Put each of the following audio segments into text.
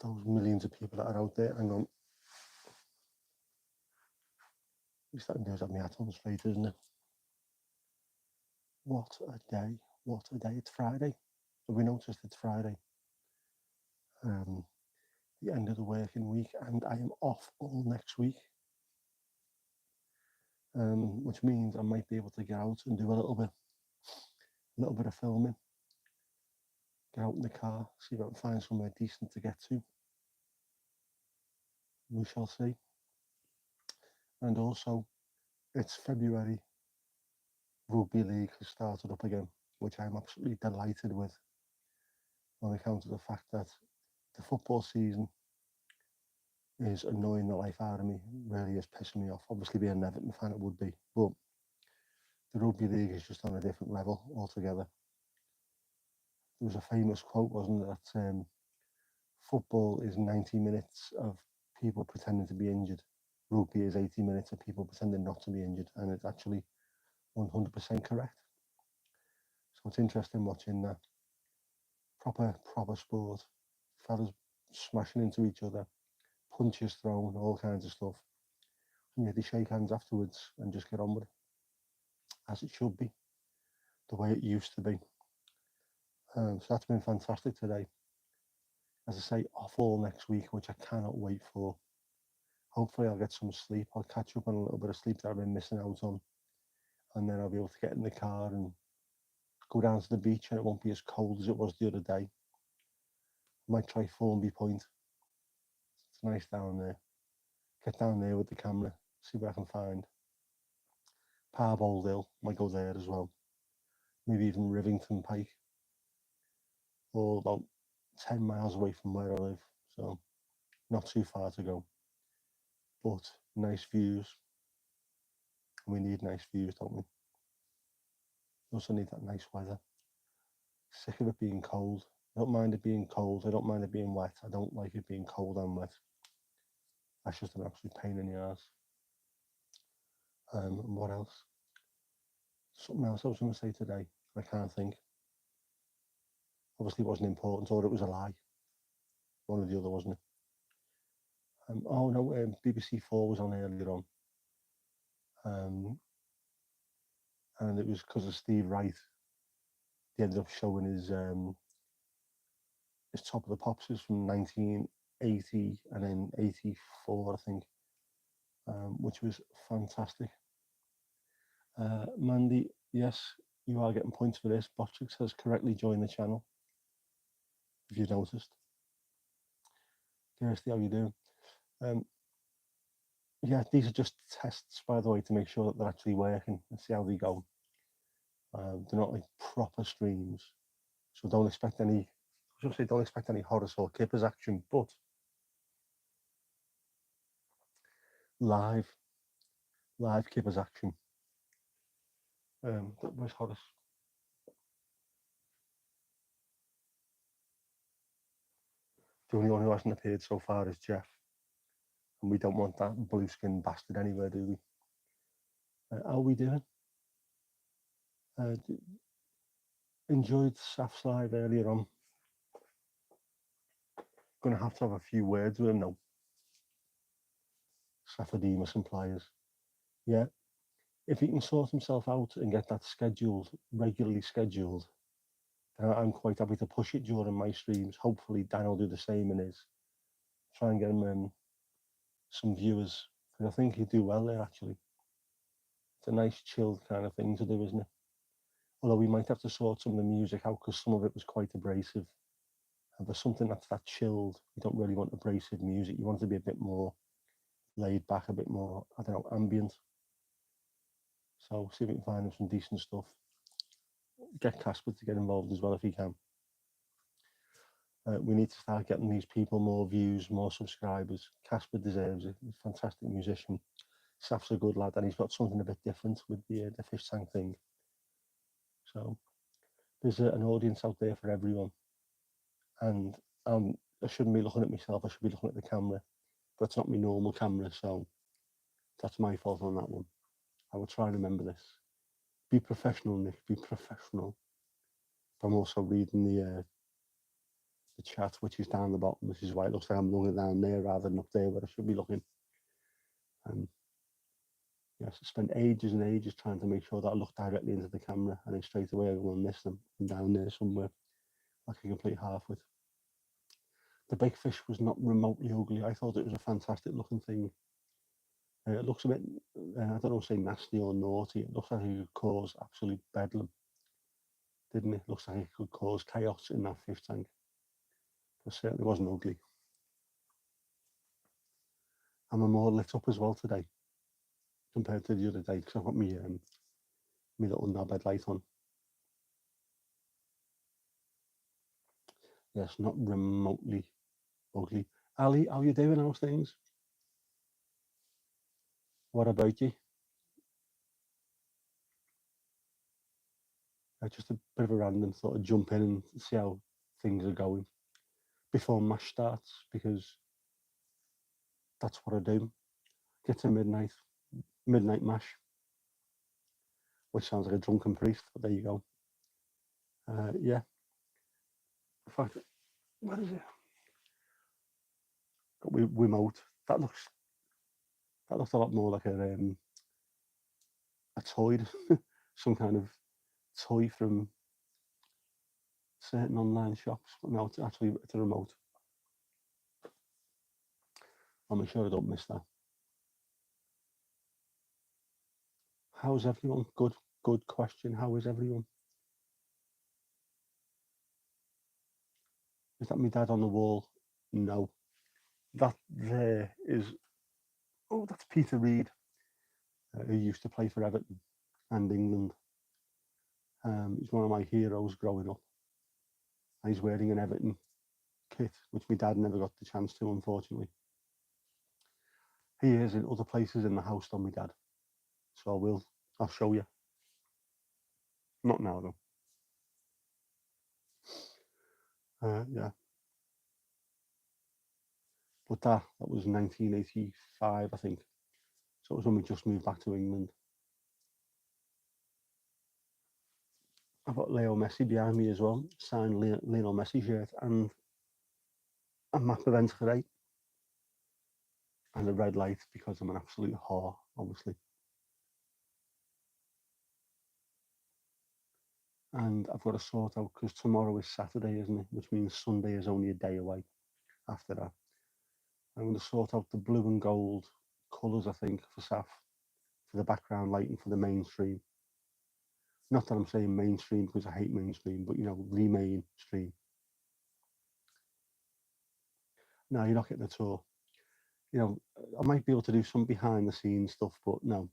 those millions of people that are out there. Hang on. At least I can do is have my hat on straight, isn't it? What a day. What a day. It's Friday. Have we noticed it's Friday? The end of the working week, and I am off all next week. Which means I might be able to get out and do a little bit of filming. Get out in the car, see if I can find somewhere decent to get to. We shall see. And also, it's February. Rugby league has started up again, which I'm absolutely delighted with, on account of the fact that the football season is annoying the life out of me. It really is pissing me off. Obviously, being an Everton fan, it would be, but the rugby league is just on a different level altogether. There was a famous quote, wasn't it, that football is 90 minutes of people pretending to be injured. Rugby is 80 minutes of people pretending not to be injured, and it's actually 100% correct. So it's interesting watching that proper sport, fellas smashing into each other, punches thrown, all kinds of stuff, and yet they shake hands afterwards and just get on with it, as it should be, the way it used to be. So that's been fantastic today. As I say, off all next week, which I cannot wait for. Hopefully I'll get some sleep. I'll catch up on a little bit of sleep that I've been missing out on, and then I'll be able to get in the car and go down to the beach, and it won't be as cold as it was the other day. I might try Formby Point. It's nice down there. Get down there with the camera, see what I can find. Parbold Hill, might go there as well. Maybe even Rivington Pike. All about 10 miles away from where I live, so not too far to go. But nice views. We need nice views, don't we? We also need that nice weather. Sick of it being cold. I don't mind it being cold. I don't mind it being wet. I don't like it being cold and wet. That's just an absolute pain in the arse. And what else? Something else I was going to say today. I can't think. Obviously, it wasn't important, or it was a lie. One or the other, wasn't it? Oh no, BBC Four was on earlier on, and it was because of Steve Wright. He ended up showing his Top of the Pops from 1980 and then 84, I think, which was fantastic. Mandy, yes, you are getting points for this. Botrix has correctly joined the channel, if you've noticed. Kirsty, how you doing? Yeah, these are just tests, by the way, to make sure that they're actually working and see how they go. They're not like proper streams, so don't expect any. I should say, don't expect any Horace or Kippers action, but live Kippers action. Where's Horace? The only one who hasn't appeared so far is Jeff, and we don't want that blue skin bastard anywhere, do we? How are we doing? Enjoyed Saf's live earlier on. Going to have a few words with him now. Safadimus and Pliers. Yeah, if he can sort himself out and get that regularly scheduled, then I'm quite happy to push it during my streams. Hopefully Dan will do the same in his. Try and get him some viewers, because I think he'd do well there, actually. It's a nice chilled kind of thing to do, isn't it? Although we might have to sort some of the music out, because some of it was quite abrasive. And for something that's that chilled, you don't really want abrasive music. You want it to be a bit more laid back, a bit more, I don't know, ambient. So see if we can find him some decent stuff. Get Casper to get involved as well if he can. We need to start getting these people more views, more subscribers. Casper deserves it. He's a fantastic musician. Saf's a good lad, and he's got something a bit different with the fish tank thing. So there's an audience out there for everyone. And I shouldn't be looking at myself. I should be looking at the camera. But it's not my normal camera, so that's my fault on that one. I will try and remember this. Be professional, Nick. Be professional. I'm also reading the the chat, which is down the bottom. This is why it looks like I'm looking down there rather than up there where I should be looking. Yes, I spent ages and ages trying to make sure that I look directly into the camera, and then straight away I go and miss them. I'm down there somewhere, like a complete half-wit. The big fish was not remotely ugly. I thought it was a fantastic looking thing. It looks a bit, I don't know, say nasty or naughty. It looks like it could cause absolute bedlam, didn't it? Looks like it could cause chaos in that fish tank. But certainly wasn't ugly. And I'm more lit up as well today compared to the other day because I've got my little knobhead light on. Yes, not remotely ugly. Ali, how you doing? How's things? What about you? Just a bit of a random sort of jump in and see how things are going before mash starts, because that's what I do. Get to midnight mash, which sounds like a drunken priest, but there you go. Yeah. In fact, what is it? Got Wiimote. That looks a lot more like a toy, some kind of toy from certain online shops. But no, it's a remote. I'll make sure I don't miss that. How's everyone? Good question. How is everyone? Is that my dad on the wall? No. That there is, that's Peter Reid, who used to play for Everton and England. He's one of my heroes growing up. And he's wearing an Everton kit, which my dad never got the chance to, unfortunately. He is in other places in the house than my dad. So I'll show you. Not now, though. Yeah. But that was 1985, I think. So it was when we just moved back to England. I've got Leo Messi behind me as well, signed Lionel Messi shirt, and a map of Enschede, and a red light because I'm an absolute whore, obviously. And I've got to sort out, because tomorrow is Saturday, isn't it? Which means Sunday is only a day away after that. I'm going to sort out the blue and gold colours, I think, for SAF, for the background lighting for the mainstream. Not that I'm saying mainstream because I hate mainstream, but, the mainstream. No, you're not getting a tour. I might be able to do some behind the scenes stuff, but no,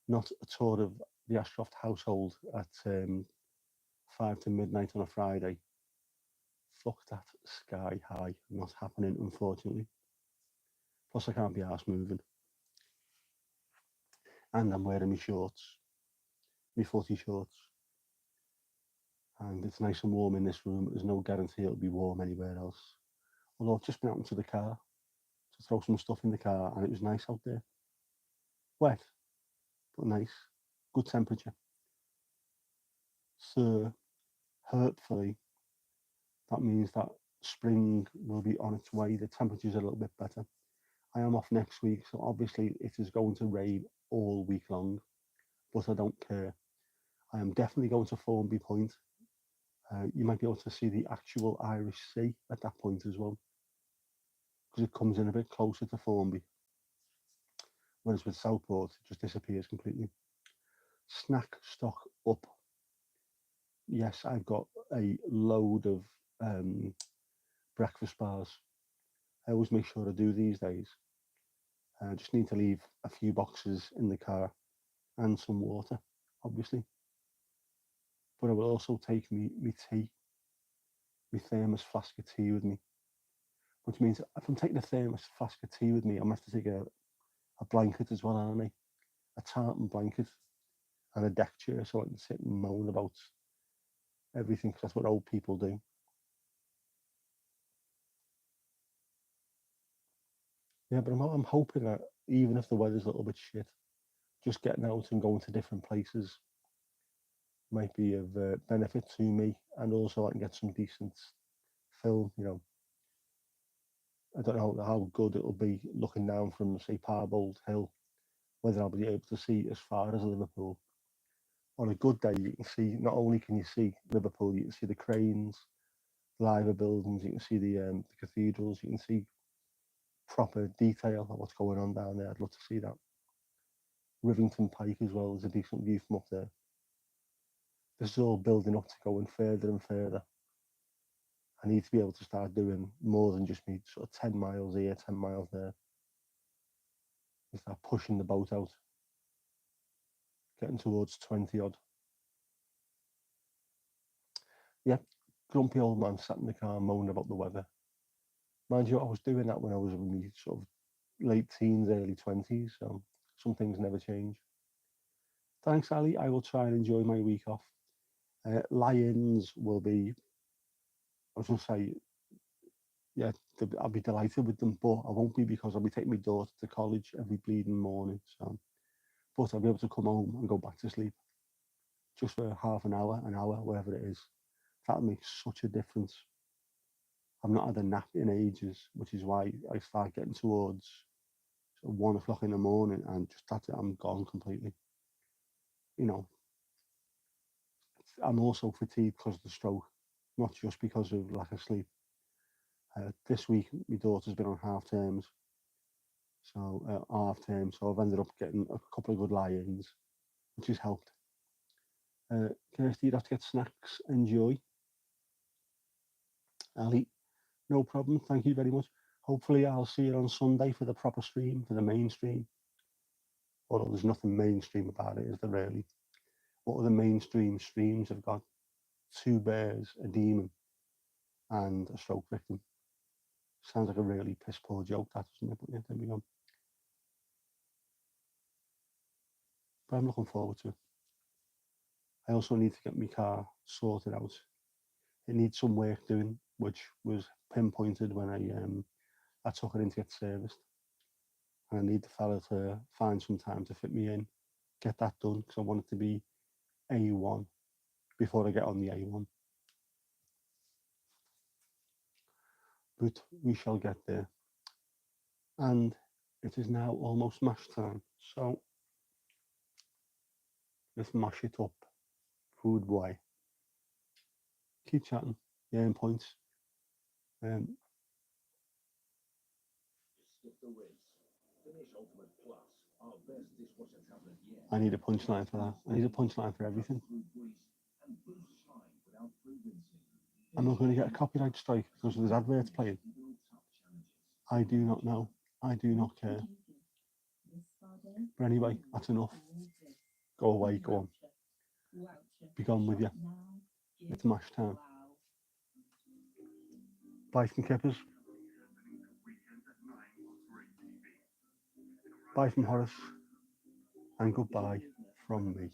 not a tour of the Ashcroft household at 5 to midnight on a Friday. Fuck that, sky high. Not happening, unfortunately. Plus, I can't be arsed moving. And I'm wearing my shorts, my footy shorts. And it's nice and warm in this room, but there's no guarantee it'll be warm anywhere else. Although I've just been out into the car to throw some stuff in the car, and it was nice out there. Wet, but nice. Good temperature. So, hopefully, that means that spring will be on its way. The temperature's a little bit better. I am off next week, so obviously it is going to rain all week long, but I don't care. I am definitely going to Formby Point. You might be able to see the actual Irish Sea at that point as well, because it comes in a bit closer to Formby. Whereas with Southport, it just disappears completely. Snack stock up. Yes, I've got a load of breakfast bars. I always make sure I do these days. I just need to leave a few boxes in the car and some water, obviously. But I will also take me tea, my thermos flask of tea with me, which means if I'm taking a thermos flask of tea with me, I'm going to have to take a blanket as well, aren't I? A tartan blanket and a deck chair so I can sit and moan about everything, because that's what old people do. Yeah, but I'm hoping that even if the weather's a little bit shit, just getting out and going to different places might be of benefit to me, and also I can get some decent film. I don't know how good it'll be looking down from, say, Parbold Hill, whether I'll be able to see as far as Liverpool. On a good day, you can see, not only can you see Liverpool, you can see the cranes, the liver buildings, you can see the cathedrals, you can see proper detail of what's going on down there. I'd love to see that. Rivington Pike as well is a decent view from up there. This is all building up to going further and further. I need to be able to start doing more than just me sort of 10 miles here, 10 miles there. We start pushing the boat out, getting towards 20 odd. Yeah, grumpy old man sat in the car moaning about the weather. Mind you, I was doing that when I was in my sort of late teens, early 20s, so some things never change. Thanks, Ali. I will try and enjoy my week off. Lions will be, I was going to say, yeah, I'll be delighted with them, but I won't be because I'll be taking my daughter to college every bleeding morning. So, but I'll be able to come home and go back to sleep just for half an hour, whatever it is. That'll make such a difference. I've not had a nap in ages, which is why I start getting towards sort of 1 o'clock in the morning and just that's it, I'm gone completely. I'm also fatigued because of the stroke, not just because of lack of sleep. This week, my daughter's been on half terms, so I've ended up getting a couple of good lie-ins, which has helped. Kirsty, you'd have to get snacks. Enjoy. Ali, no problem. Thank you very much. Hopefully, I'll see you on Sunday for the proper stream, for the mainstream. Although there's nothing mainstream about it, is there really? What are the mainstream streams have got? 2 bears, a demon, and a stroke victim. Sounds like a really piss poor joke, that doesn't it? But yeah, there we go. But I'm looking forward to it. I also need to get my car sorted out. It needs some work doing, which was pinpointed when I took it in to get serviced. And I need the fella to find some time to fit me in, get that done, because I want it to be A1 before I get on the A1. But we shall get there. And it is now almost mash time. So let's mash it up. Food boy. Keep chatting. Earn points. I need a punchline for that. I need a punchline for everything. I'm not going to get a copyright strike because there's adverts playing. I do not know. I do not care. But anyway, that's enough. Go away, go on. Be gone with you. It's mash time. Bye from Kippers. Bye from Horace. And goodbye from me.